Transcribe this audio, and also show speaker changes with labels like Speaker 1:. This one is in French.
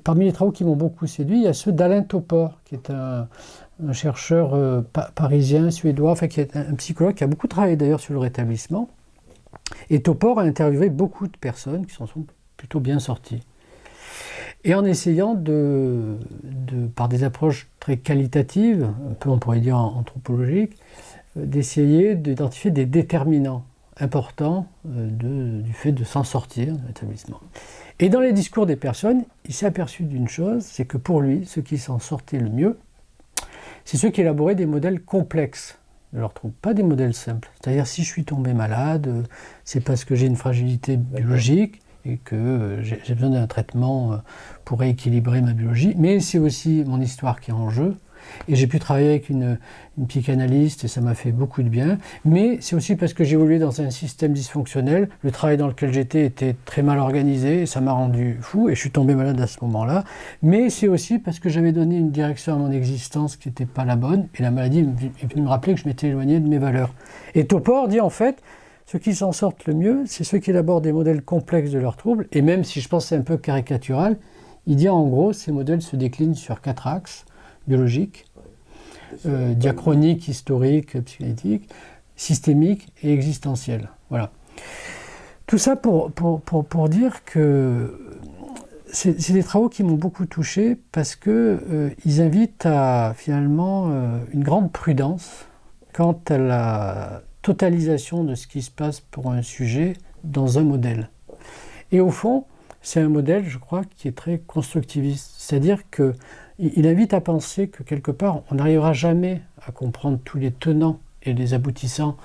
Speaker 1: parmi les travaux qui m'ont beaucoup séduit, il y a ceux d'Alain Topor, qui est un chercheur parisien, suédois, enfin qui est un psychologue qui a beaucoup travaillé d'ailleurs sur le rétablissement. Et Topor a interviewé beaucoup de personnes qui s'en sont plutôt bien sorties. Et en essayant par des approches très qualitatives, un peu on pourrait dire anthropologiques, d'essayer d'identifier des déterminants importants du fait de s'en sortir de l'établissement. Et dans les discours des personnes, il s'est aperçu d'une chose, c'est que pour lui, ceux qui s'en sortaient le mieux, c'est ceux qui élaboraient des modèles complexes de leur trouble, pas des modèles simples. C'est-à-dire, si je suis tombé malade, c'est parce que j'ai une fragilité biologique et que j'ai besoin d'un traitement pour rééquilibrer ma biologie, mais c'est aussi mon histoire qui est en jeu. Et j'ai pu travailler avec une psychanalyste et ça m'a fait beaucoup de bien. Mais c'est aussi parce que j'ai évolué dans un système dysfonctionnel. Le travail dans lequel j'étais était très mal organisé et ça m'a rendu fou et je suis tombé malade à ce moment-là. Mais c'est aussi parce que j'avais donné une direction à mon existence qui n'était pas la bonne et la maladie est venue me rappeler que je m'étais éloigné de mes valeurs. Et Topor dit en fait, ceux qui s'en sortent le mieux, c'est ceux qui élaborent des modèles complexes de leurs troubles. Et même si je pense que c'est un peu caricatural, il dit en gros, ces modèles se déclinent sur 4 axes. Biologique, diachronique, historique, psychanalytique, systémique et existentiel. Voilà. Tout ça pour dire que c'est des travaux qui m'ont beaucoup touché parce qu'ils invitent à finalement une grande prudence quant à la totalisation de ce qui se passe pour un sujet dans un modèle. Et au fond, c'est un modèle, je crois, qui est très constructiviste. C'est-à-dire qu'il invite à penser que quelque part, on n'arrivera jamais à comprendre tous les tenants et les aboutissants